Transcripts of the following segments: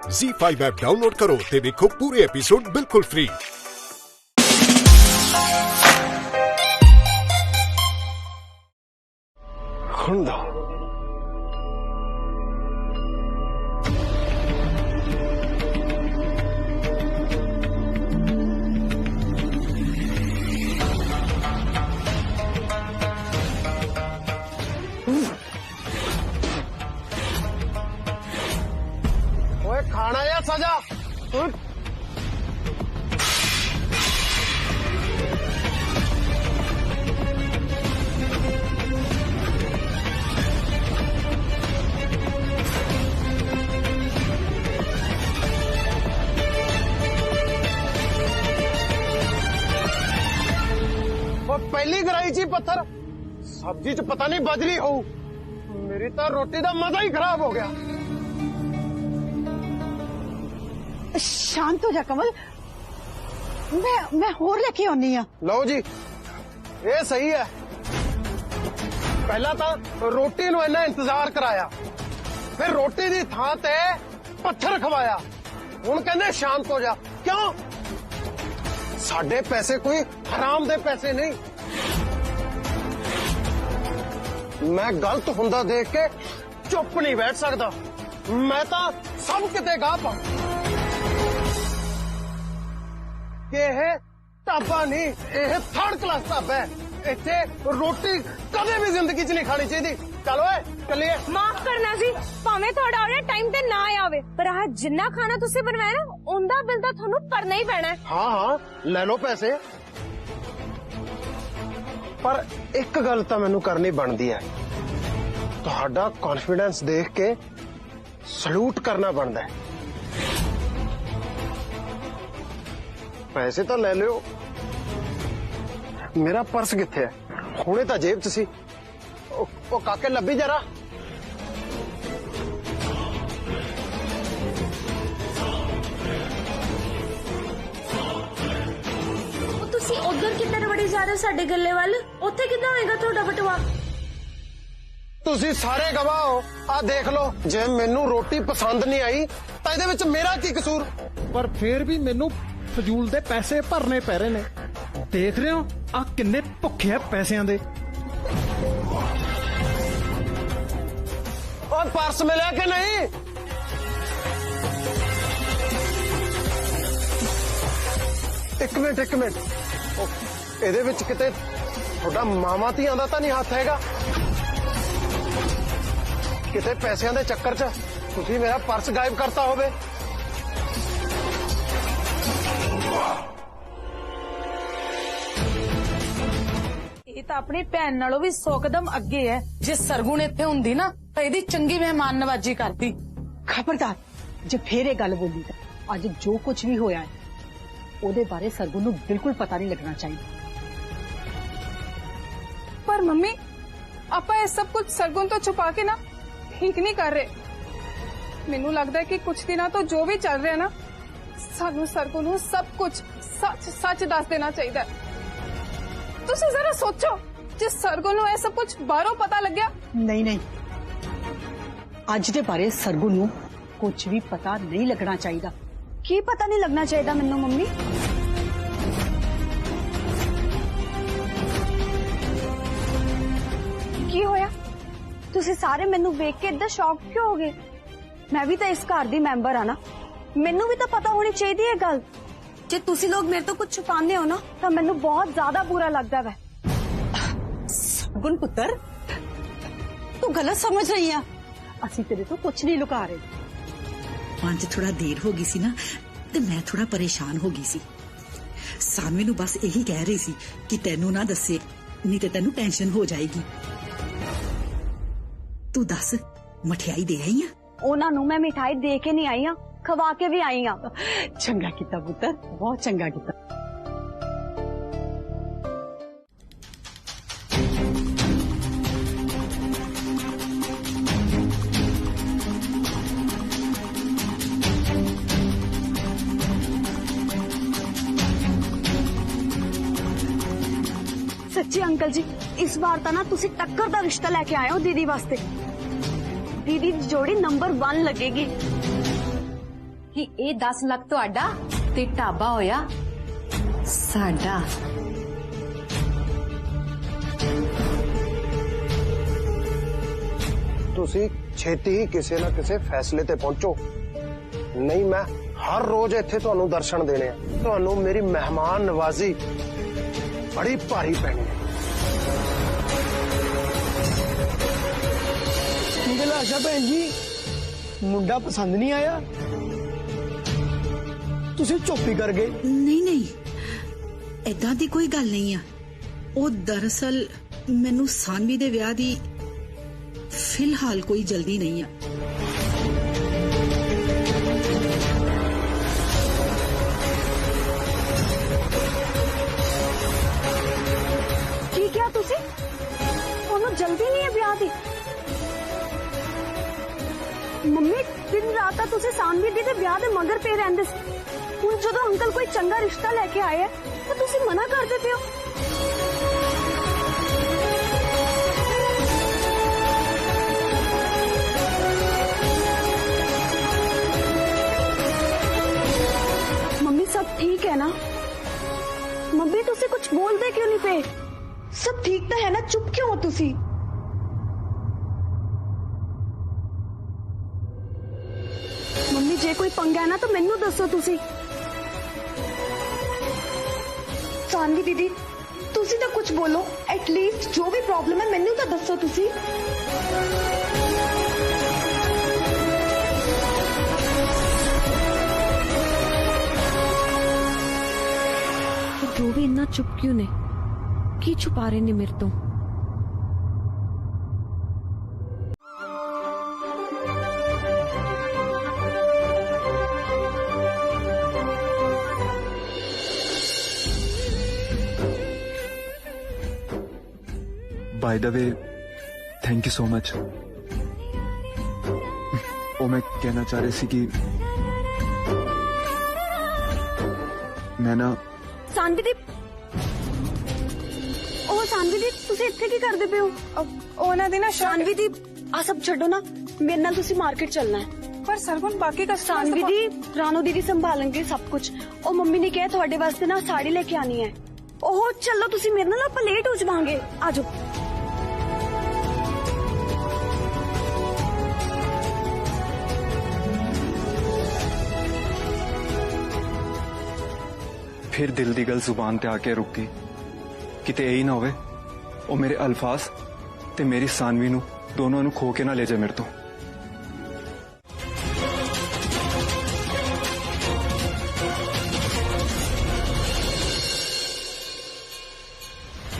ZEE5 app download करो ते देखो पूरे एपिसोड बिल्कुल फ्री। ओए खाना या सजा? वो पहली गिराई ची पत्थर सब्जी च पता नहीं बजरी हो, मेरी तो रोटी का मजा ही खराब हो गया। शांत हो जा कमल, मैं होर लेके आनी आ। लो जी, ये सही है। पहला तो रोटी नु इन्ना इंतजार कराया, फिर रोटी दी थां ते पत्थर खवाया, हुण कहंदे शांत हो जा। क्यों? साडे पैसे कोई हराम दे पैसे नहीं। मैं गलत हुंदा देख के चुप नहीं बैठ सकदा। मैं तो सब किते गाह पा यह ढाबा नहीं, यह थर्ड क्लास ढाबा है। इत्थे रोटी कदे भी जिंदगी च नहीं खानी चाहिए। चलो चलिए। माफ करना जी, भावें थोड़ा ऑर्डर टाइम ते ना आवे, पर आ जिन्ना खाना तुसी बनवाया ना उनदा बिल तो थानू भरना ही पैना है। हाँ हाँ ले लो पैसे, पर एक गल तो मैनू करनी बनती है। तुहाडा कॉन्फिडेंस देख के सलूट करना बनता है। पैसे तो ले लियो, मेरा पर्स किथे है? हुणे तो जेब च सी। ओ काके लभी जरा। तुसी उधर किधर वड़ी जा रहे हो साडे गल्ले वाल? उत्थे किदां होएगा ਤੁਹਾਡਾ ਬਟਵਾ? ਤੁਸੀਂ ਸਾਰੇ ਗਵਾਹ ਹੋ। ਆ ਦੇਖ ਲਓ, ਜੇ ਮੈਨੂੰ ਰੋਟੀ ਪਸੰਦ ਨਹੀਂ ਆਈ ਤਾਂ ਇਹਦੇ ਵਿੱਚ ਮੇਰਾ ਕੀ ਕਸੂਰ? पर फिर भी मेनू फजूल दे पैसे भरने पै रहे ने। देख रहे हो आ किन्ने भुखे है पैसियां दे। और पर्स मिला कि नहीं? एक मिनट ਇਹਦੇ ਵਿੱਚ ਕਿਤੇ ਤੁਹਾਡਾ ਮਾਮਾ ਧੀਆਂ ਦਾ ਤਾਂ ਨਹੀਂ ਹੱਥ ਹੈਗਾ? ਕਿਤੇ ਪੈਸਿਆਂ ਦੇ ਚੱਕਰ 'ਚ ਤੁਸੀਂ ਮੇਰਾ ਪਰਸ ਗਾਇਬ ਕਰਤਾ ਹੋਵੇ। ਇਹ ਤਾਂ ਆਪਣੀ ਭੈਣ ਨਾਲੋਂ ਵੀ 100 ਕਦਮ ਅੱਗੇ ਹੈ। ਜੇ ਸਰਗੁਣ ਇੱਥੇ ਹੁੰਦੀ ਨਾ ਤਾਂ ਇਹਦੀ ਚੰਗੀ ਮਹਿਮਾਨ ਨਵਾਜੀ ਕਰਦੀ। खबरदार जे फिर ये गल बोली तो अज जो कुछ भी होया है ओदे बारे सरगुन नूं बिल्कुल पता नहीं लगना चाहिए। पर मम्मी आपा ये सब कुछ सरगुन तो छुपा के ना ठीक नहीं कर रहे। मैनू लगता है कि कुछ दिन तो जो भी चल रहा है ना, सानू सरगुन नूं सब कुछ सच सच दस देना चाहिए। तुसीं जरा सोचो, जे सरगुन नूं ये सब कुछ बाहरों पता लग गया। नहीं अज दे बारे सरगुन नूं कुछ भी पता नहीं लगना चाहिए। की पता नहीं लगना चाहिए मैनू मम्मी? की होया? तुसी सारे मैनू देख के इतना शॉक क्यों हो गए? मैं भी तो इस घर दी मैंबर हाँ ना, मैनू भी तो पता होनी चाहिए ये गल। जे तुसी लोग मेरे तो कुछ छुपाने हो ना तो मैनू बहुत ज्यादा बुरा लगता है। सरगुन पुत्र तू गलत समझ रही है, असी तेरे तो कुछ नहीं लुका रहे। आज थोड़ा देर हो गई सी ना ते मैं थोड़ा परेशान हो गई सी। सानवी नू बस यही कह रही सी कि तेनू ना दसे, नहीं ते तेनू टेंशन हो जाएगी। तू दस मठियाई दे आई है? उन्हां नू मैं मिठाई दे के नहीं आई हाँ, खवा के भी आई हाँ। चंगा किता पुत्र, बहुत चंगा किता। सच्ची अंकल जी, इस बार तो ना तुसी टक्कर दा रिश्ता लेके आए हो दीदी वास्ते। दीदी दी जोड़ी नंबर 1 लगेगी। कि ये 10 लाख तुहाडा ते ढाबा होया साडा। ਤੁਸੀਂ ਛੇਤੀ ਹੀ ਕਿਸੇ ਨਾ ਕਿਸੇ ਫੈਸਲੇ ਤੇ ਪਹੁੰਚੋ, ਨਹੀਂ ਮੈਂ ਹਰ ਰੋਜ਼ ਇੱਥੇ ਤੁਹਾਨੂੰ ਦਰਸ਼ਨ ਦੇਣੇ ਆ। ਤੁਹਾਨੂੰ ਮੇਰੀ ਮਹਿਮਾਨ ਨਵਾਜ਼ੀ ਬੜੀ ਭਾਰੀ ਪੈਣੀ ਹੈ। ਗਲਾਸ਼ਾ ਭੈਣ ਜੀ, ਮੁੰਡਾ ਪਸੰਦ ਨਹੀਂ ਆਇਆ, ਤੁਸੀਂ ਚੁੱਪ ਹੀ ਕਰ ਗਏ। ਨਹੀਂ ਨਹੀਂ, ਏਦਾਂ ਦੀ ਕੋਈ ਗੱਲ ਨਹੀਂ ਆ। ਉਹ ਦਰਅਸਲ ਮੈਨੂੰ ਸਾਨਵੀ ਦੇ ਵਿਆਹ ਦੀ ਫਿਲਹਾਲ ਕੋਈ ਜਲਦੀ ਨਹੀਂ ਆ। ਕੀ ਕਿਹਾ ਤੁਸੀਂ? ਉਹਨੂੰ ਜਲਦੀ ਨਹੀਂ ਹੈ ਵਿਆਹ ਦੀ? ਮੰਮੀ ਦਿਨ ਰਾਤ ਤਾਂ ਤੁਸੀਂ ਸਾਨਵੀ ਦੀ ਦੇ ਵਿਆਹ ਦੇ ਮਗਰ ਪਏ ਰਹਿੰਦੇ ਸੀ। ਹੁਣ ਜਦੋਂ ਅੰਕਲ ਕੋਈ ਚੰਗਾ ਰਿਸ਼ਤਾ ਲੈ ਕੇ ਆਏ ਹੈ ਤਾਂ ਤੁਸੀਂ ਮਨਾ ਕਰ ਦਿੰਦੇ ਹੋ। ਮੰਮੀ ਸਭ ਠੀਕ ਹੈ ਨਾ? ਮੰਮੀ ਤੁਸੀਂ ਕੁਝ ਬੋਲਦੇ ਕਿਉਂ ਨਹੀਂ ਪਏ? ਸਭ ਠੀਕ ਤਾਂ ਹੈ ਨਾ? ਚੁੱਪ ਕਿਉਂ ਹੋ ਤੁਸੀਂ? ਮੰਮੀ ਜੇ ਕੋਈ ਪੰਗਾ ਹੈ ਨਾ ਤਾਂ ਮੈਨੂੰ ਦੱਸੋ ਤੁਸੀਂ। ਸਾਨਵੀ ਦੀਦੀ ਤੁਸੀਂ ਤਾਂ ਕੁਝ ਬੋਲੋ, ਐਟਲੀਸਟ ਜੋ ਵੀ ਪ੍ਰੋਬਲਮ ਹੈ ਮੈਨੂੰ ਤਾਂ ਦੱਸੋ ਤੁਸੀਂ। जो भी इन्ना चुप क्यों ने? की छुपा रहे ने मेरे तो? By the way thank you so much. वो मैं कहना चाह रही थी कि मैं ना ਸਾਨਵੀ ਦੀ, ਉਹ ਸਾਨਵੀ ਦੀ ਤੁਸੀਂ ਇੱਥੇ ਕੀ ਕਰਦੇ ਪਏ ਹੋ? ਉਹਨਾਂ ਦੀ ਨਾ ਸਾਨਵੀ ਦੀ ਆ ਸਭ ਛੱਡੋ ਨਾ, ਮੇਰੇ ਨਾਲ ਤੁਸੀਂ ਮਾਰਕੀਟ ਚੱਲਣਾ ਹੈ। ਪਰ ਸਰਗੁਣ ਬਾਕੀ का ਸਾਨਵੀ ਦੀ ਰਾਣੋ ਦੀਦੀ ਸੰਭਾਲਣਗੇ ਸਭ ਕੁਝ। ਉਹ ਮੰਮੀ ਨੇ ਕਿਹਾ ਤੁਹਾਡੇ ਵਾਸਤੇ ਨਾ ਸਾੜੀ ਲੈ ਕੇ ਆਣੀ ਹੈ। ਉਹ ਚਲੋ ਤੁਸੀਂ ਮੇਰੇ ਨਾਲ, ਆਪਾਂ ਲੇਟ ਹੋ ਜਾਵਾਂਗੇ। ਆਜੋ। फिर दिल दी गल जुबान ते आके रुक गई। किते यही ना होवे ओ मेरे अल्फाज ते मेरी सानवी नू दोनों नू खो के ना ले जाए मेरे तो।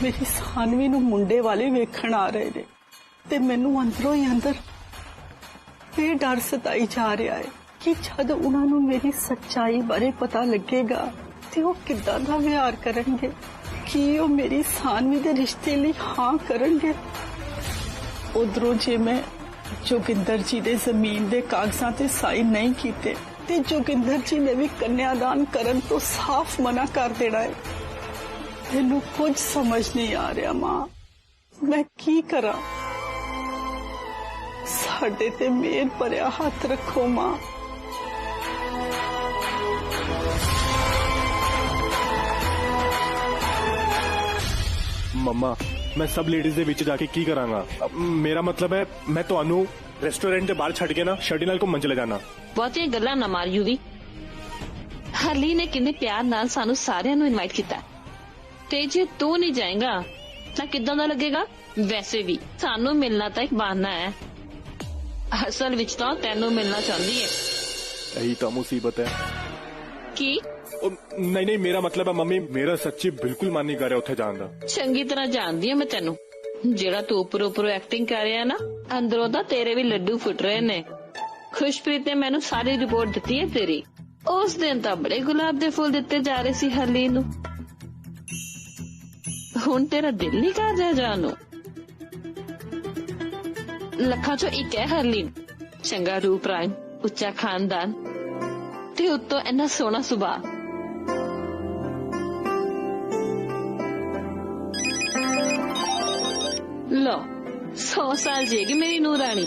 मेरी सानवी नू मुंडे वाले वेखण आ रहे ने ते मैनू अंदरों ही अंदर ये डर सताई जा रहा है कि जद उन्होंने मेरी सच्चाई बारे पता लगेगा ते वो किद्दां दा व्यवहार करनगे, कि वो मेरी सानवी दे रिश्ते लिए हाँ करनगे। उधरों जे मैं जोगिंदर जी दे जमीन दे कागजां ते साइन नहीं कीते ते जोगिंदर जी ने भी कन्यादान करन तो साफ मना कर देना है। मैनू कुछ समझ नहीं आ रहा मां, मैं की करा? साडे ते मेहर भरिया हाथ रखो मां। मम्मा मैं सब लेडीज दे विच जाके की करांगा? मेरा मतलब है मैं तुहानू रेस्टोरेंट दे बाहर छड़ के ना शर्टी नाल घुम्मन चले जाना। बहुतियां गल्लां ना मार यूवी। हरली ने किन्ने प्यार नाल सानू सारियां नू इनवाइट कीता ते जे तू नहीं जाएगा तां किद्दां दा लगेगा? वैसे भी सानू मिलना तां एक बहाना है, असल विच तां तैनू मिलना चाहती है। यही तो मुसीबत है की नहीं नहीं मेरा मतलब है मम्मी मेरा सच्ची बिल्कुल मन नहीं कर रहा उथे जान दा। चंगी तरह जानदी हूं मैं तेनू, जेड़ा तू उपरों उपरों एक्टिंग कर रहा है ना, अंदरों दा तेरे भी लड्डू फुट रहे ने। खुशप्रीत ने मैनू सारी रिपोर्ट दिती है तेरी। उस दिन तां बड़े गुलाब दे फूल दिते जा रहे सी हरली नू, हुण तेरा दिल नहीं कर जा जानू? लखा चो एक है हरली, चंगा रूप रंग, उच्चा खानदान ते उत्तों इन्ना सोहना सुभाव। लो 100 साल जिएगी मेरी नूरानी।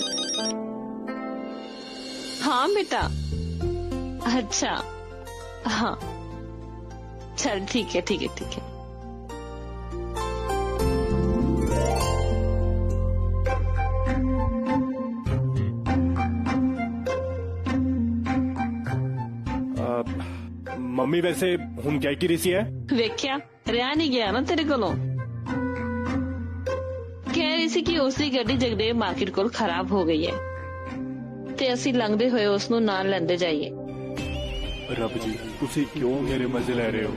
हाँ बेटा अच्छा हाँ चल ठीक है ठीक है ठीक है। मम्मी वैसे हुन क्या की रही है? वेख्या रहा नहीं गया ना तेरे कोलों। कह रही सी कि उसकी गड्डी जगदेव मार्केट कोल खराब हो गई है ते असी लंघदे होए उसनू नाल लेंदे जाइए। रब जी तुसी क्यों मेरे मजे ले रहे हो?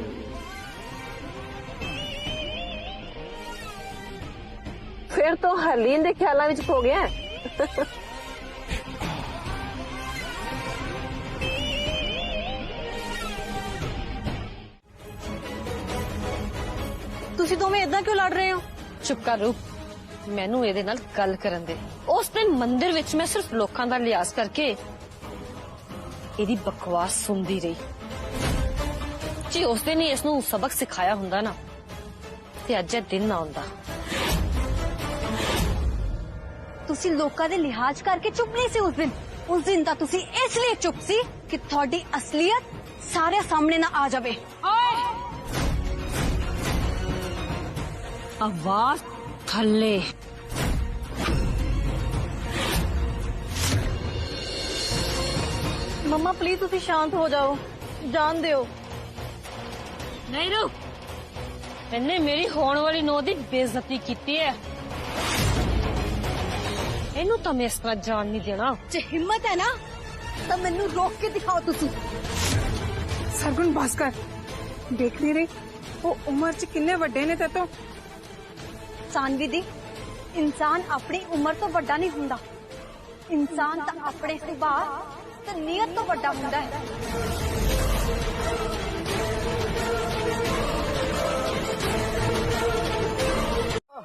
फिर तो हरलीन दे ख्यालां विच खो गया। ਤੁਸੀਂ ਦੋਵੇਂ ਇਦਾਂ ਕਿਉਂ ਲੜ ਰਹੇ ਹੋ? ਚੁੱਪ ਕਰ ਰੂਪ, ਮੈਨੂੰ ਇਹਦੇ ਨਾਲ ਗੱਲ ਕਰਨ ਦੇ। ਉਸ ਦਿਨ ਮੰਦਿਰ ਵਿੱਚ ਮੈਂ ਸਿਰਫ ਲੋਕਾਂ ਦਾ ਲਿਹਾਜ਼ ਕਰਕੇ ਇਹਦੀ ਬਕਵਾਸ ਸੁਣਦੀ ਰਹੀ। ਜੇ ਉਸ ਦਿਨ ਹੀ ਇਸ ਨੂੰ ਸਬਕ ਸਿਖਾਇਆ ਹੁੰਦਾ ਨਾ ਤੇ ਅੱਜ ਇਹ ਦਿਨ ਨਾ ਆਉਂਦਾ। ਤੁਸੀਂ ਲੋਕਾਂ ਦੇ ਲਿਹਾਜ਼ ਕਰਕੇ ਚੁੱਪ ਨਹੀਂ ਸੀ ਉਸ ਦਿਨ ਤਾਂ ਤੁਸੀਂ ਇਸ ਲਈ ਚੁੱਪ ਸੀ ਕਿ ਤੁਹਾਡੀ ਅਸਲੀਅਤ ਸਾਰੇ ਸਾਹਮਣੇ ਨਾ ਆ ਜਾਵੇ। आवाज थल्ले। मम्मा प्लीज तुसी शांत हो जाओ, जान दियो। नहीं रुक, इन्हें मेरी होने वाली नौ दी बेइज्जती कीती है। इनू तो मैं इस तरह जान नहीं देना। जे हिम्मत है ना तो मैनू रोक के दिखाओ तुसी। सरगुण बस कर, देख नहीं रही वो उम्र च किन्ने वड्डे ने ते तो। सानवी दी इंसान अपनी उम्र तो बड़ा नहीं हुंदा, इंसान तो अपने सुभाव ते नीयत तो बड़ा हुंदा है।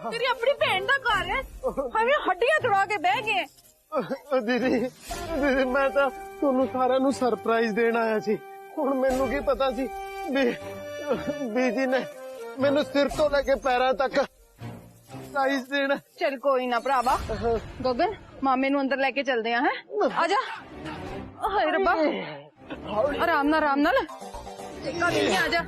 तेरी अपनी भैन दा घर है, हमें हड्डियां तोड़ा के बह गए। दीदी दीदी मैं तो ਤੁਹਾਨੂੰ ਸਾਰਿਆਂ ਨੂੰ ਸਰਪ੍ਰਾਈਜ਼ ਦੇਣ ਆਇਆ ਸੀ। ਹੁਣ ਮੈਨੂੰ ਕੀ ਪਤਾ ਸੀ ਬੀਜੀ ਨੇ ਮੈਨੂੰ ਸਿਰ ਤੋਂ ਲੈ ਕੇ ਪੈਰਾਂ ਤੱਕ ਸਰਪ੍ਰਾਈਜ਼ ਦੇਣਾ। चल कोई ना भरावा, गगन मामे नू अंदर लेके चलते हैं। आजा। हाय रब्बा, आराम नाल आजा।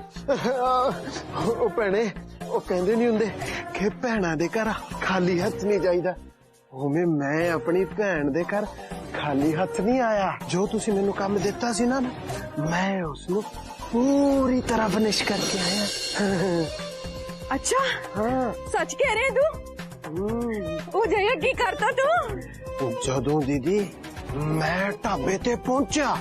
ਉਹ ਭੈਣੇ ਉਹ ਕਹਿੰਦੇ ਨਹੀਂ ਹੁੰਦੇ ਕਿ ਭੈਣਾਂ ਦੇ ਘਰ ਖਾਲੀ ਹੱਥ ਨਹੀਂ ਜਾਈਦਾ, ਉਵੇਂ ਮੈਂ ਆਪਣੀ ਭੈਣ ਦੇ ਘਰ ਖਾਲੀ ਹੱਥ ਨਹੀਂ ਆਇਆ। ਜੋ ਤੁਸੀਂ ਮੈਨੂੰ ਕੰਮ ਦਿੱਤਾ ਸੀ ਨਾ ਮੈਂ ਉਸ ਨੂੰ ਪੂਰੀ ਤਰ੍ਹਾਂ ਫਿਨਿਸ਼ ਕਰਕੇ ਆਇਆ। अच्छा हाँ सच कह रहे तू? वो जया की करता तू? जदों दीदी मैं ढाबे ते पहुंचा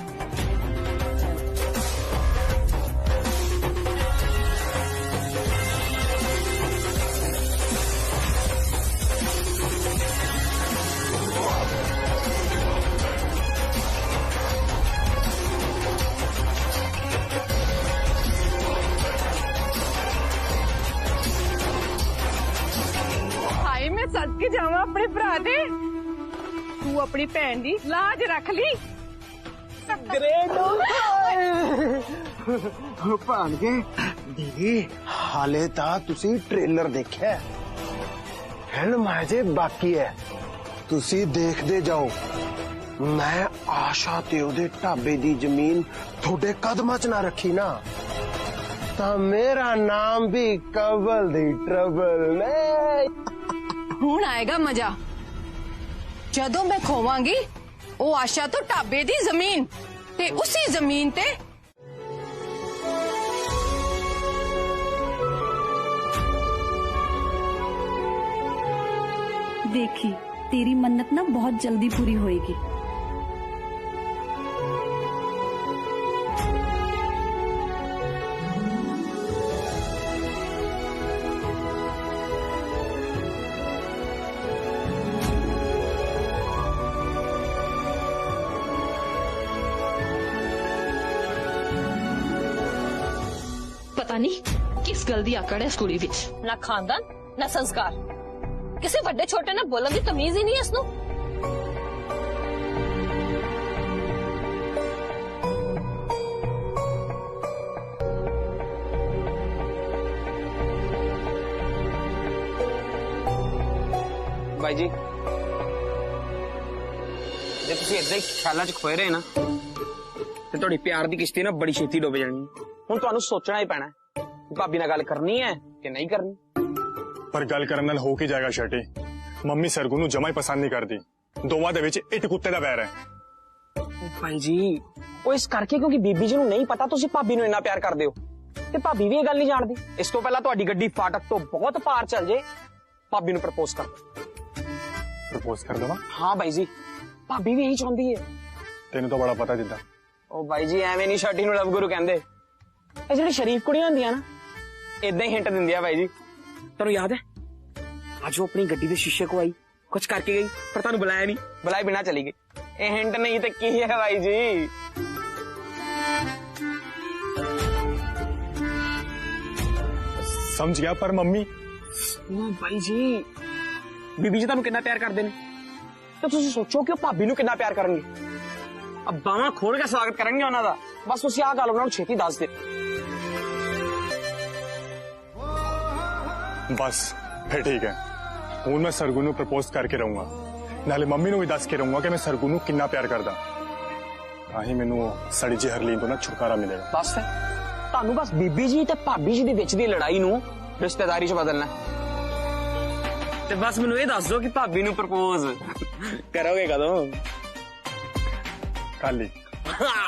सद के जावा अपने भरा दे, तू अपनी भैन दी लाज रख ली। भानगे दीदी हाले ता तुसी ट्रेलर देखिया, फिल्म अजे बाकी है, तुसी देखते जाओ। मैं आशा ते ओदे ढाबे दी जमीन थोड़े कदमां च ना रखी ना ता मेरा नाम भी कबल दी ट्रबल ने। ਹੁਣ ਆਏਗਾ ਮਜ਼ਾ ਜਦੋਂ ਮੈਂ ਖੋਵਾਂਗੀ ਉਹ ਆਸ਼ਾ ਤੋਂ ਢਾਬੇ ਦੀ ਜ਼ਮੀਨ ਤੇ ਉਸੇ ਜ਼ਮੀਨ ਤੇ देखी तेरी मन्नत ना बहुत जल्दी पूरी होएगी। पता नहीं किस गल दी आकड़ है इस कुड़ी विच। ना खानदान ना संस्कार, किसी बड़े छोटे ना बोलने की तमीज ही नहीं है इसनू। भाई जी जे तुसी इदां ही ख्यालां च खोए रहे ना ਤੇ ਤੁਹਾਡੀ ਪਿਆਰ ਦੀ ਕਿਸ਼ਤੀ ਨਾ ਬੜੀ ਛੇਤੀ ਡੁੱਬ ਜਾਣੀ ਹੈ। ਹੁਣ ਤੁਹਾਨੂੰ ਸੋਚਣਾ ਹੀ ਪੈਣਾ ਹੈ ਕਿ ਭਾਬੀ ਨਾਲ ਗੱਲ ਕਰਨੀ ਹੈ ਕਿ ਨਹੀਂ ਕਰਨੀ। ਪਰ ਗੱਲ ਕਰਨ ਨਾਲ ਹੋ ਕੀ ਜਾਏਗਾ ਸ਼ੈਟੀ? ਮੰਮੀ ਸਰਗੁਣ ਨੂੰ ਜਮਾ ਹੀ ਪਸੰਦ ਨਹੀਂ ਕਰਦੀ। ਦੋਵਾਂ ਦੇ ਵਿੱਚ ਇੱਟ ਕੁੱਤੇ ਦਾ ਵੈਰ ਹੈ। ਭਾਈ ਜੀ ਉਹ ਇਸ ਕਰਕੇ ਕਿਉਂਕਿ ਬੀਬੀ ਜੀ ਨੂੰ ਨਹੀਂ ਪਤਾ ਤੁਸੀਂ ਭਾਬੀ ਨੂੰ ਇੰਨਾ ਪਿਆਰ ਕਰਦੇ ਹੋ ਤੇ ਭਾਬੀ ਵੀ ਇਹ ਗੱਲ ਨਹੀਂ ਜਾਣਦੀ। ਇਸ ਤੋਂ ਪਹਿਲਾਂ ਤੁਹਾਡੀ ਗੱਡੀ ਫਾਟਕ ਤੋਂ ਬਹੁਤ ਪਾਰ ਚੱਲ ਜੇ, ਭਾਬੀ ਨੂੰ ਪ੍ਰਪੋਜ਼ ਕਰ ਦੋ। ਪ੍ਰਪੋਜ਼ ਕਰ ਦਵਾਂ? ਹਾਂ ਬਾਈ ਜੀ, ਭਾਬੀ ਵੀ ਇਹੀ ਚਾਹੁੰਦੀ ਹੈ। ਤੈਨੂੰ ਤਾਂ ਬੜਾ ਪਤਾ ਜਿੱਦਾਂ। ਉਹ ਬਾਈ ਜੀ ਐਵੇਂ ਨਹੀਂ ਛਾਟੀ ਨੂੰ ਲਵ ਗੁਰੂ ਕਹਿੰਦੇ। ਇਹ ਜਿਹੜੀ ਸ਼ਰੀਫ ਕੁੜੀਆਂ ਹੁੰਦੀਆਂ ਨਾ ਇਦਾਂ ਹੀ ਹਿੰਟ ਦਿੰਦੀਆਂ ਬਾਈ ਜੀ। ਤੁਹਾਨੂੰ ਯਾਦ ਹੈ ਅੱਜ ਉਹ ਆਪਣੀ ਗੱਡੀ ਦੇ ਸ਼ੀਸ਼ੇ ਕੋ ਆਈ, ਕੁਝ ਕਰਕੇ ਗਈ ਪਰ ਤੁਹਾਨੂੰ ਬੁਲਾਇਆ ਨਹੀਂ, ਬੁਲਾਏ ਬਿਨਾਂ ਚਲੀ ਗਈ। ਇਹ ਹਿੰਟ ਨਹੀਂ ਤੇ ਕੀ ਹੈ ਬਾਈ ਜੀ? ਸਮਝ ਗਿਆ। ਪਰ ਮੰਮੀ ਉਹ ਬਾਈ ਜੀ ਬੀਬੀ ਜੀ ਤੁਹਾਨੂੰ ਕਿੰਨਾ ਪਿਆਰ ਕਰਦੇ ਨੇ ਤੇ ਤੁਸੀਂ ਸੋਚੋ ਕਿ ਉਹ ਭਾਬੀ ਨੂੰ ਕਿੰਨਾ ਪਿਆਰ ਕਰਨਗੇ। अब बावां खोल के स्वागत करेंगे ਉਹਨਾਂ ਦਾ। बस उसी आ गल ਉਹਨਾਂ ਨੂੰ ਛੇਤੀ ਦੱਸ ਦੇ। बस फिर ठीक है। ਹੁਣ मैं सरगुन ਨੂੰ प्रपोज करके रहूंगा, नाले मम्मी ਨੂੰ भी दस के रहूंगा कि मैं सरगुन ਨੂੰ कितना प्यार करदा। ਤਾਂ ਹੀ ਮੈਨੂੰ ਸੜੀ ਜਿਹੀ ਹਰਲੀਨ ਤੋਂ ਨਾ ਛੁਟਕਾਰਾ ਮਿਲੇਗਾ। ਬਸ ਤੁਹਾਨੂੰ ਬਸ ਬੀਬੀ ਜੀ ਤੇ ਭਾਬੀ ਜੀ ਦੇ ਵਿੱਚ ਦੀ ਲੜਾਈ ਨੂੰ ਰਿਸ਼ਤੇਦਾਰੀ 'ਚ ਬਦਲਣਾ ਤੇ ਬਸ ਮੈਨੂੰ ਇਹ ਦੱਸ ਦਿਓ ਕਿ ਭਾਬੀ ਨੂੰ ਪ੍ਰਪੋਜ਼ ਕਰੋਗੇ ਕਦੋਂ? ਕੱਲ ਹੀ।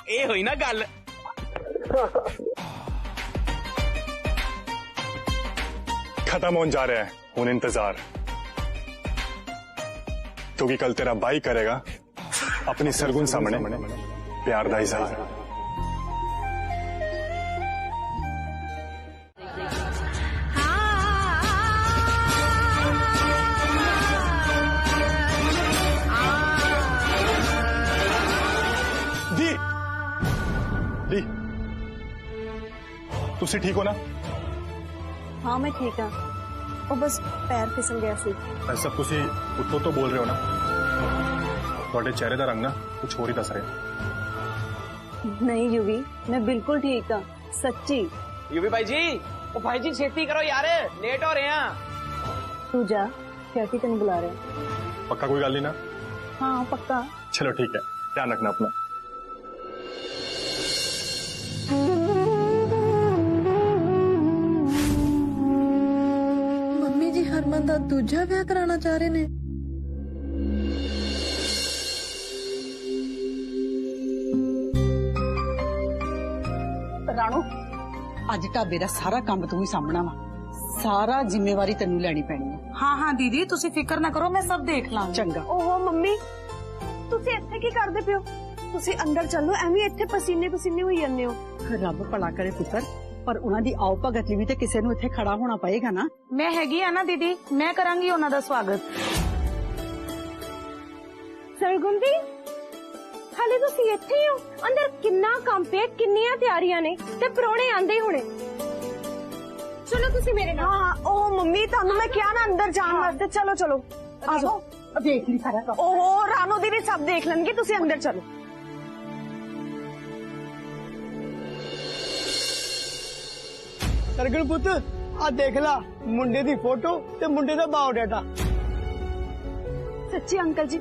ਇਹ ਹੋਈ ਨਾ ਗੱਲ। खत्म होने जा रहा है हूं इंतजार, क्योंकि कल तेरा भाई करेगा अपनी सरगुन सामने प्यार दा इजहार। दी दी तुसी ठीक हो ना? हाँ मैं ठीक हाँ, वो बस पैर फिसल गया सी। सब तुसी उत्तों तो बोल रहे हो ना? ਤੁਹਾਡੇ ਚਿਹਰੇ ਦਾ ਰੰਗ ਨਾ ਕੁਝ ਹੋਰ ਹੀ ਦੱਸ ਰਿਹਾ। नहीं युवी, मैं बिल्कुल ठीक हाँ, सच्ची। युवी भाई जी, ओ भाई जी छेती करो यार, लेट हो रहे हैं। तू जा, कैटी तेन बुला रहे हैं। पक्का कोई गल नहीं ना? हाँ पक्का। चलो ठीक है, ध्यान रखना अपना। मम्मी जी हरमन दा दूजा ब्याह कराना चाह रहे ने। ਰਾਣੋ ਅੱਜ ਢਾਬੇ ਦਾ ਸਾਰਾ ਕੰਮ ਤੂੰ ਹੀ ਸਾਂਭਣਾ ਵਾ, ਸਾਰਾ ਜ਼ਿੰਮੇਵਾਰੀ ਤੈਨੂੰ ਲੈਣੀ ਪੈਣੀ ਹੈ। हाँ हाँ दीदी तुसी फिक्र ना करो, मैं सब देख लांगी। ਚੰਗਾ। ओहो मम्मी ਤੁਸੀਂ ਇੱਥੇ ਕੀ ਕਰਦੇ ਪਿਓ? ਤੁਸੀਂ ਅੰਦਰ ਚੱਲੋ, ਐਵੇਂ ਇੱਥੇ ਪਸੀਨੇ ਪਸੀਨੇ ਹੋਈ ਜਾਂਦੇ ਹੋ। ਰੱਬ ਭਲਾ ਕਰੇ ਪੁੱਤਰ, ਪਰ ਉਹਨਾਂ ਦੀ ਆਓ ਭਗਤ ਲਈ ਵੀ ਤੇ ਕਿਸੇ ਨੂੰ ਇੱਥੇ ਖੜਾ ਹੋਣਾ ਪਏਗਾ ਨਾ। मैं हैगी है ना दीदी, मैं करांगी ਉਹਨਾਂ ਦਾ ਸਵਾਗਤ। ਸਰਗੁਣ ਦੀ ਹਾਲੇ ਤੁਸੀਂ ਇੱਥੇ ਹੀ ਹੋ? ਅੰਦਰ ਕਿੰਨਾ ਕੰਮ ਪਿਆ, ਕਿੰਨੀਆਂ ਤਿਆਰੀਆਂ ਨੇ ਤੇ ਪ੍ਰਾਹੁਣੇ ਆਂਦੇ ਹੋਣੇ। ਚਲੋ ਤੁਸੀਂ ਮੇਰੇ ਨਾਲ। ਹਾਂ ਉਹ ਮੰਮੀ ਤੁਹਾਨੂੰ ਮੈਂ ਕਿਹਾ ਨਾ ਅੰਦਰ ਜਾਣ ਵਾਸਤੇ। ਚਲੋ ਚਲੋ ਆ ਜਾਓ, ਦੇਖ ਲਈ ਸਾਰਾ ਕੰਮ। ਓਹੋ ਰਾਣੋ ਦੀ ਵੀ ਸਭ ਦੇਖ ਲੈਣਗੇ, ਤੁਸੀਂ ਅੰਦਰ ਚਲੋ। ਸਰਗਣ ਪੁੱਤ ਆ ਦੇਖ ਲਾ ਮੁੰਡੇ ਦੀ ਫੋਟੋ ਤੇ ਮੁੰਡੇ ਦਾ ਬਾਇਓਡਾਟਾ। ਸੱਚੀ ਅੰਕਲ ਜੀ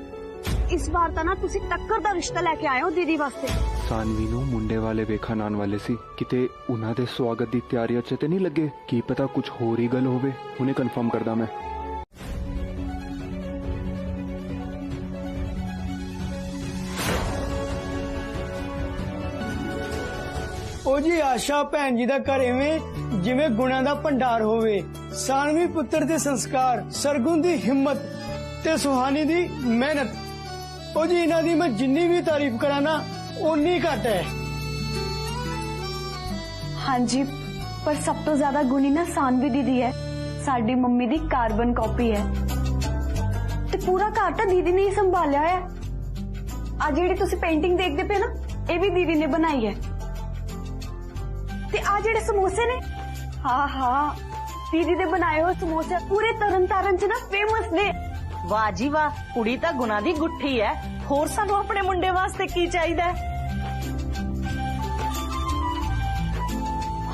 ਇਸ ਵਾਰ ਤਾਂ ਨਾ ਤੁਸੀਂ ਟੱਕਰ ਦਾ ਰਿਸ਼ਤਾ ਲੈ ਕੇ ਆਏ ਹੋ ਦੀਦੀ ਵਾਸਤੇ। ਸਾਨਵੀ ਨੂੰ ਮੁੰਡੇ ਵਾਲੇ ਵੇਖਣ ਆਉਣ ਵਾਲੇ ਸੀ, ਕਿਤੇ ਉਹਨਾਂ ਦੇ ਸਵਾਗਤ ਦੀ ਤਿਆਰੀਆਂ 'ਚ ਤੇ ਨਹੀਂ ਲੱਗੇ? ਕੀ ਪਤਾ ਕੁਝ ਹੋਰ ਹੀ ਗੱਲ ਹੋਵੇ। ਹੁਣੇ ਕਨਫਰਮ ਕਰਦਾ ਮੈਂ। ਉਹ ਜੀ ਆਸ਼ਾ ਭੈਣ ਜੀ ਦਾ ਘਰ ਐਵੇਂ ਜਿਵੇਂ ਗੁਣਾਂ ਦਾ ਭੰਡਾਰ ਹੋਵੇ। ਸਾਨਵੀ ਪੁੱਤਰ ਦੇ ਸੰਸਕਾਰ, ਸਰਗੁਣ ਦੀ ਹਿੰਮਤ ਤੇ ਸੁਹਾਨੀ ਦੀ ਮਿਹਨਤ। ਉਹ ਜੀ ਇਹਨਾਂ ਦੀ ਮੈਂ ਜਿੰਨੀ ਵੀ ਤਾਰੀਫ ਕਰਾਂ ਨਾ ਓਨੀ ਘੱਟ ਹੈ। ਹਾਂਜੀ ਪਰ ਸਭ ਤੋਂ ਜ਼ਿਆਦਾ ਗੁਣੀ ਨਾ ਸਾਨਵੀ ਦੀਦੀ ਹੈ, ਸਾਡੀ ਮੰਮੀ ਦੀ ਕਾਰਬਨ ਕਾਪੀ ਹੈ ਤੇ ਪੂਰਾ ਘਰ ਤਾਂ ਦੀਦੀ ਨੇ ਹੀ ਸੰਭਾਲਿਆ ਹੋਇਆ। ਆ ਜਿਹੜੀ ਤੁਸੀਂ ਪੇਂਟਿੰਗ ਦੇਖਦੇ ਪਏ ਨਾ ਇਹ ਵੀ ਦੀਦੀ ਨੇ ਬਣਾਈ ਹੈ ਤੇ ਆ ਜਿਹੜੇ ਸਮੋਸੇ ਨੇ ਹਾਂ ਹਾਂ ਦੀਦੀ ਦੇ ਬਣਾਏ ਹੋਏ ਸਮੋਸੇ ਪੂਰੇ ਤਰਨਤਾਰਨ ਚ ਨਾ ਫੇਮਸ ਨੇ। ਵਾਹ ਜੀ ਵਾਹ, ਕੁੜੀ ਤਾਂ ਗੁਣਾ ਦੀ ਗੁੱਠੀ ਹੈ। ਹੋਰ ਸਾਨੂੰ ਆਪਣੇ ਮੁੰਡੇ ਵਾਸਤੇ ਕੀ ਚਾਹੀਦਾ ਹੈ?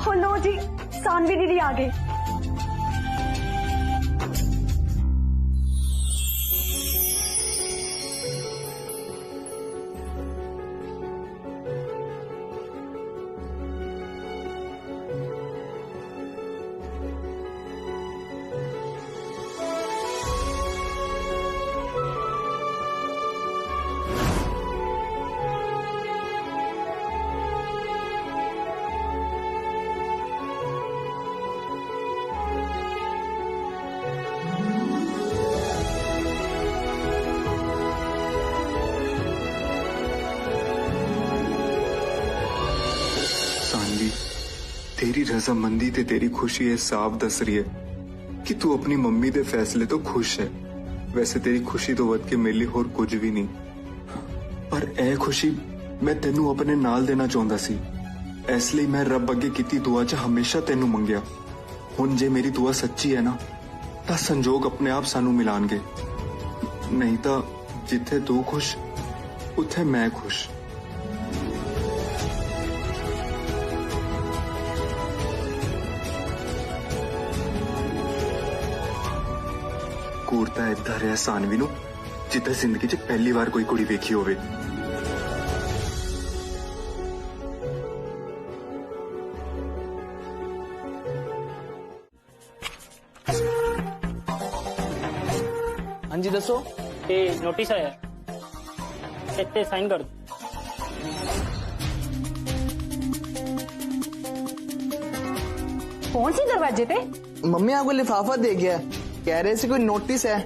ਹੋ ਲੋ ਜੀ ਸਾਨਵੀ ਦੀਦੀ ਆ ਗਏ। सानवी तेरी रजामंदी ते तेरी खुशी ये साफ दस रही है कि तू अपनी मम्मी दे फैसले तो खुश है। वैसे तेरी खुशी तो वध के मेरे लिए होर कुछ भी नहीं, पर ए खुशी मैं तेनू अपने नाल देना चाहता सी। इसलिए मैं रब अगे कीती दुआ च हमेशा तेनू मंगया। हुण जे मेरी दुआ सच्ची है ना तां संजोग अपने आप सानू मिलानगे, नहीं तां जिथे तू खुश उथे मैं खुश। कूड़ता इदा रहा सानवी नू जिद्दां जिंदगी च पहली बार कोई कुड़ी वेखी होवे। हाँ जी दसो। ये नोटिस आया, इत्ते साइन कर दो। कौन सी दरवाजे पे? मम्मी आपको लिफाफा दे गया, कह रहे थे कोई नोटिस है।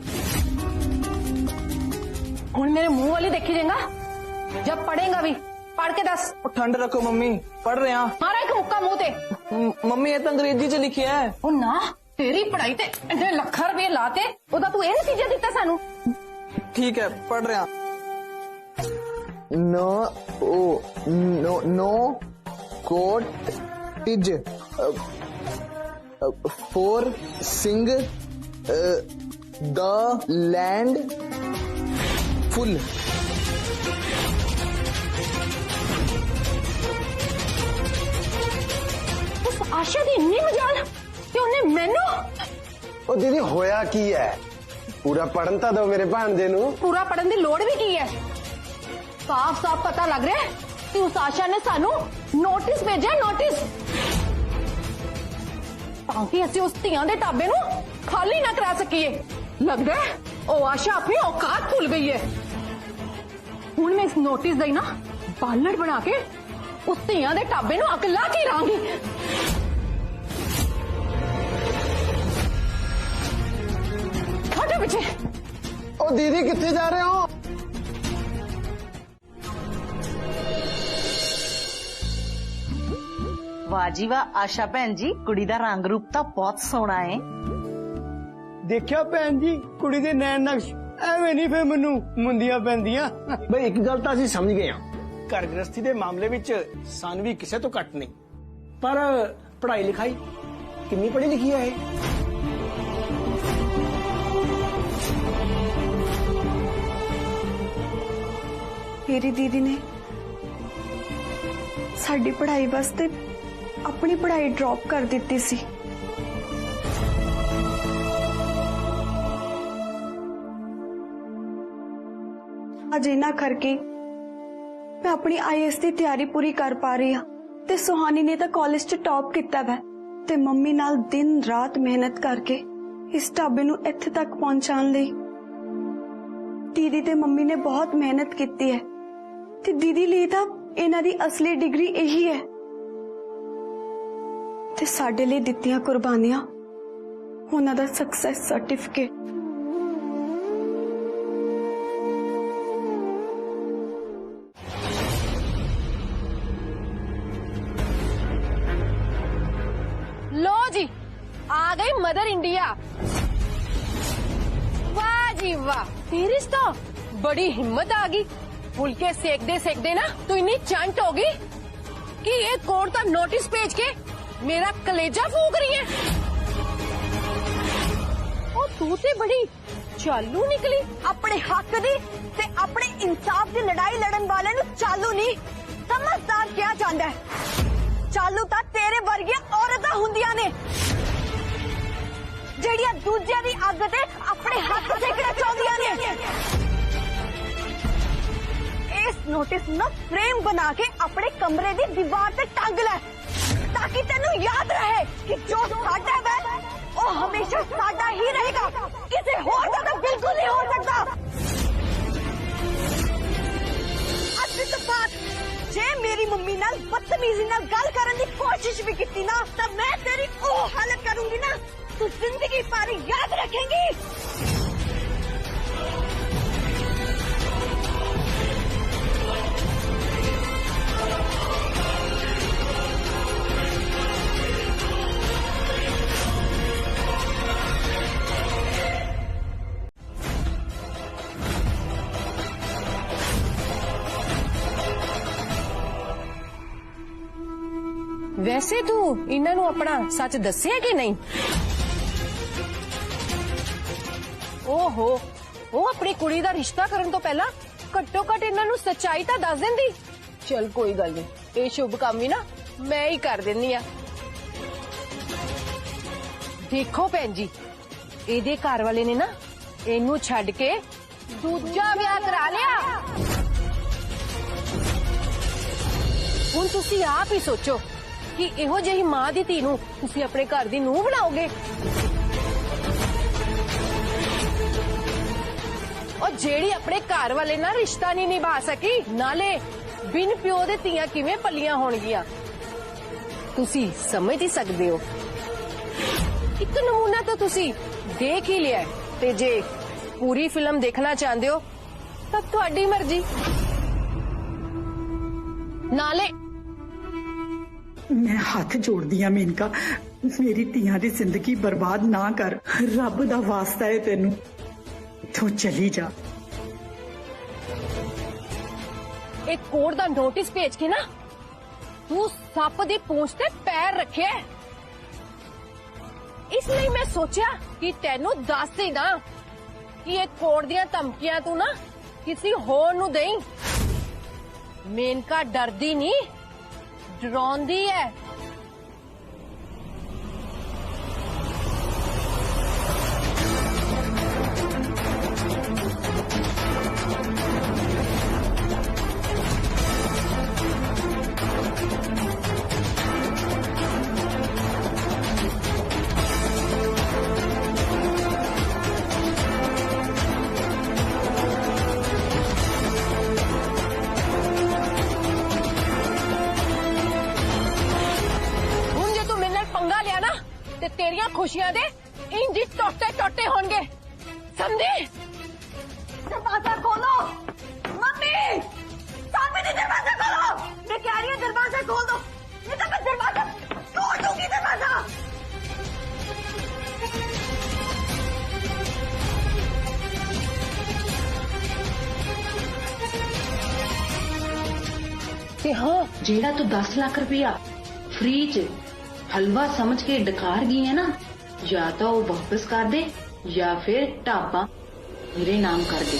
हूं मेरे मुंह वाली देखी देगा, जब पढ़ेगा भी पढ़ के दस। ठंड रखो मम्मी, पढ़ रहे हैं। मारा एक मुक्का मुंह ते। मम्मी ये तो अंग्रेजी च लिखिया है। ओ ना तेरी पढ़ाई ते इन्ने लखा रुपये लाते, ओदा तू ये नतीजा दिता सानू। ठीक है पढ़ रहे हैं। No cottage for sing the land full. उस आशा दी इन्नी मजाल कि उन्हें मैनू। ओ दीदी होया की है? पूरा पढ़न ता दो मेरे भांजे नू। पूरा पढ़न दी लोड़ भी की है? साफ साफ पता लग रहा है कि उस आशा ने सानू नोटिस भेजा, नोटिस, ताकि असि उस धियां दे ढाबे नू खाली ना करा सकीए। लगदा है ओ आशा अपनी औकात भूल गई है। हुण मैं इस नोटिस दा ही ना बालड़ बना के उस धियां दे ढाबे नू अग ला के रहांगी। हटो पीछे। ओ दीदी किथे जा रहे हो? वाह जी वाह आशा भैन जी, कुड़ी दा रंग रूप तो बहुत सोहना है। देखिया भैन जी कुड़ी दे नैन नक्श एवें नहीं फिर मैनू मुंदियां पैंदियां। बई एक गल तां असीं समझ गए हां, घर गृहस्थी दे मामले विच सानवी किसे तो घट नहीं, पर पढ़ाई लिखाई कितनी पढ़ी लिखी है। मेरी दीदी ने साडी पढ़ाई वास्ते अपनी पढ़ाई ड्रॉप कर दी सी। अज इना करके मैं अपनी IAS की तैयारी पूरी कर पा रही हाँ, ते सुहानी ने तो कॉलेज च टॉप किया वै, ते मम्मी नाल दिन रात मेहनत करके इस ढाबे नू इत्थे तक पहुंचाने लई दीदी ते मम्मी ने बहुत मेहनत की है। ते दीदी लिए तो इन्हां दी असली डिग्री यही है, ते साडे लिए दित्तियां कुर्बानियां उन्हां दा सक्सेस सर्टिफिकेट। लो जी आ गई मदर इंडिया। वाह जी वाह, तेरी तो बड़ी हिम्मत आ गई। फुलके सेकदे ना तू इतनी चंट होगी कि ये कोर्ट का नोटिस भेज के मेरा कलेजा फूक रही है। ओ तू ते बड़ी चालू निकली। अपने हक दी ते अपने इंसाफ की लड़ाई लड़न वाले नू चालू नहीं, समझदार क्या चाहता है। चालू तां तेरे वर्गियां औरतां हुंदियां ने ਜਿਹੜੀਆਂ ਦੂਜਿਆਂ ਦੀ ਅੱਗ ਤੇ ਆਪਣੇ ਹੱਥ ਸੇਕਣਾ ਚਾਹੁੰਦੀਆਂ ਨੇ। इस नोटिस ना फ्रेम बना के अपने कमरे की दीवार पे टांग ले, ताकि तेनू याद रहे कि जो साडा है वो हमेशा साडा ही रहेगा, किसी होर दा तो बिल्कुल नहीं हो सकता। अज तो बात जे मेरी मम्मी नाल बदतमीजी नाल गल करन दी कोशिश भी की ना, तो मैं तेरी ओ हालत करूंगी ना, तू जिंदगी भर याद रखेंगी। ਵੈਸੇ ਤੂੰ ਇਹਨਾਂ ਨੂੰ ਆਪਣਾ ਸੱਚ ਦੱਸਿਆ ਕਿ ਨਹੀਂ? ਓਹੋ, ਉਹ ਆਪਣੀ ਕੁੜੀ ਦਾ ਰਿਸ਼ਤਾ ਕਰਨ ਤੋਂ ਪਹਿਲਾਂ ਘੱਟੋ ਘੱਟ ਇਹਨਾਂ ਨੂੰ ਸੱਚਾਈ ਤਾਂ ਦੱਸ ਦਿੰਦੀ। ਚਲ ਕੋਈ ਗੱਲ ਨਹੀਂ, ਇਹ ਸ਼ੁਭ ਕੰਮ ਵੀ ਨਾ ਮੈਂ ਹੀ ਕਰ ਦਿੰਨੀ ਆ। ਦੇਖੋ ਭੈਣ ਜੀ, ਇਹਦੇ ਘਰ ਵਾਲੇ ਨੇ ਨਾ ਇਹਨੂੰ ਛੱਡ ਕੇ ਦੂਜਾ ਵਿਆਹ ਕਰਾ ਲਿਆ। ਹੁਣ ਤੁਸੀਂ ਆਪ ਹੀ ਸੋਚੋ ਕਿ ਇਹੋ ਜਿਹੀ ਮਾਂ ਦੀ ਧੀ ਨੂੰ ਤੁਸੀਂ ਆਪਣੇ ਘਰ ਦੀ ਨੂੰਹ ਬਣਾਓਗੇ। और जेड़ी अपने घर वाले ना रिश्ता नहीं निभा सकी, नाले बिन प्यो दे धीआं किवें पलियां होणगियां, तुसी समझ ही सकदे हो। एक नमूना तो तुसी देख ही लिया है, ते जे पूरी फिल्म देखना चाहते हो तब तुहाडी मर्जी। नाले मैं हाथ जोड़दी हां मेनका, मेरी धीआं दी जिंदगी बर्बाद ना कर, रब दा वास्ता है तेनू, तू चली जा। एक कोर्ट दा नोटिस भेज के ना तू सप दी पूंछ ते पैर रखे, इसलिए मैं सोचा कि तेनू दस ही ना कि एक कोर्ट दियां धमकियां तू ना किसी होर नू देई। मेनका डरदी नहीं, डराउंदी है। तेरिया खुशियां दे इंज टोटे टोटे होंगे, समझे? दरवाजा खोलो मम्मी, सामने से दरवाजा खोलो। मैं कह रही हूँ दरवाजा खोल दो, नहीं तो मैं दरवाजा तोड़ दूंगी। दरवाजा हाँ, जेड़ा तू 10 लाख रुपया फ्री च हलवा समझ के डकार गई है ना, या तो वो वापस कर दे या फिर ढाबा मेरे नाम कर दे।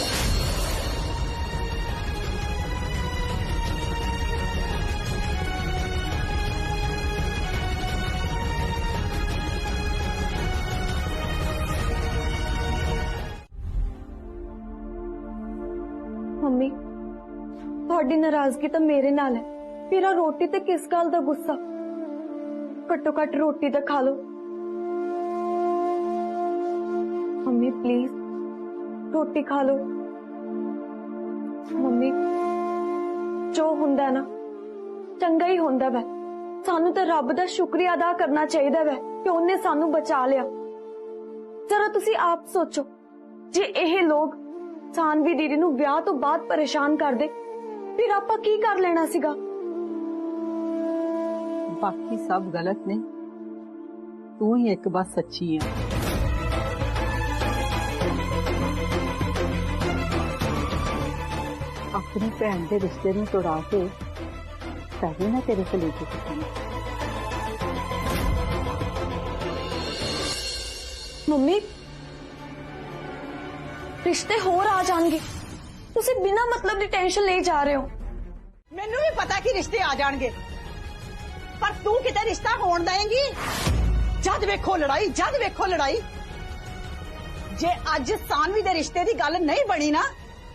मम्मी, थोड़ी नाराजगी तो मेरे नाल है, फिर रोटी ते किस गल दा गुस्सा? घट्टो घट रोटी तो खा लो। मम्मी प्लीज रोटी खा लो। मम्मी जो हुंदा ना चंगा ही हुंदा वै, सानू तो रब दा शुक्रिया अदा करना चाहिए वै कि उन्हें सानू बचा लिया। जरा तुसी आप सोचो, जे यह लोग सानवी दीदी नू ब्याह तो बाद परेशान कर दे, फिर आपां की कर लेना सीगा? बाकी सब गलत ने, तू ही एक बात सच्ची है। अपनी भैन के रिश्ते में तोड़ा के पहले ना तेरे से लेके मम्मी रिश्ते होर आ जाएंगे, तुसी बिना मतलब दी टेंशन ले जा रहे हो। मैनू भी पता कि रिश्ते आ जाएंगे, पर तू किते रिश्ता होण देंगी? जद वेखो लड़ाई, जद वेखो लड़ाई। जे अज सानवी दे रिश्ते दी गल नहीं बनी ना,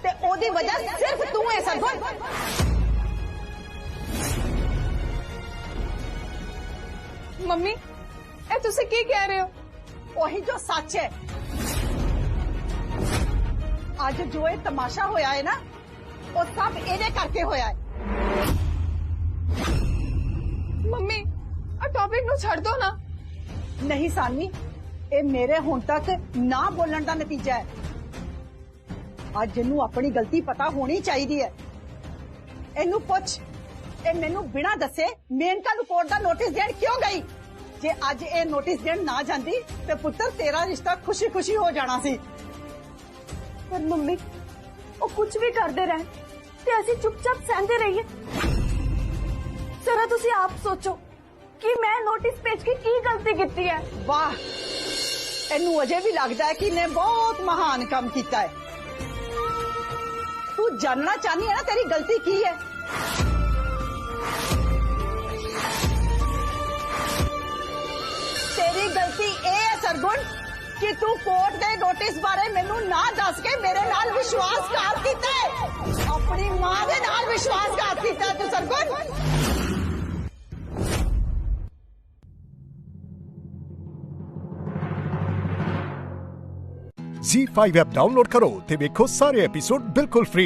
ते ओदी वजह सिर्फ तू है सरगुण। मम्मी ए तुसी की कह रहे हो? वही जो सच है। आज जो ये तमाशा होया है ना, वो सब इहदे करके होया है। मम्मी आ टॉपिक नु छड़ दो ना। नहीं सानवी, ये मेरे हुण तक ना बोलण दा नतीजा है। आज जिन्नू अपनी गलती पता होनी चाहिए है। इनू पुछ, ए मैनू बिना दसे मेनका नू कोर्ट दा नोटिस देण क्यों गई? जे अज ए नोटिस देण ना जांदी ते पुत्र तेरा रिश्ता खुशी खुशी हो जाना सी। पर मम्मी वो कुछ भी करते रहे ते असीं चुपचाप सहंदे रहिए। जरा तुसी आप सोचो, कि मैं नोटिस भेज के की गलती की है। वाह, ਇਹਨੂੰ ਅਜੇ ਵੀ ਲੱਗਦਾ ਹੈ ਕਿ ਨੇ ਬਹੁਤ ਮਹਾਨ ਕੰਮ ਕੀਤਾ ਹੈ। ਤੂੰ ਜਾਣਨਾ ਚਾਹਨੀ ਹੈ ਨਾ ਤੇਰੀ ਗਲਤੀ ਕੀ ਹੈ? ਤੇਰੀ ਗਲਤੀ ਇਹ ਹੈ ਸਰਗੁਣ ਕਿ ਤੂੰ ਕੋਰਟ ਦੇ ਨੋਟਿਸ ਬਾਰੇ ਮੈਨੂੰ ਨਾ ਦੱਸ ਕੇ ਮੇਰੇ ਨਾਲ ਵਿਸ਼ਵਾਸਘਾਤ ਕੀਤਾ ਹੈ। ਆਪਣੀ ਮਾਂ ਦੇ ਨਾਲ ਵਿਸ਼ਵਾਸਘਾਤ ਕੀਤਾ ਤੂੰ ਸਰਗੁਣ। Z5 ऐप डाउनलोड करो ते देखो सारे एपिसोड बिल्कुल फ्री।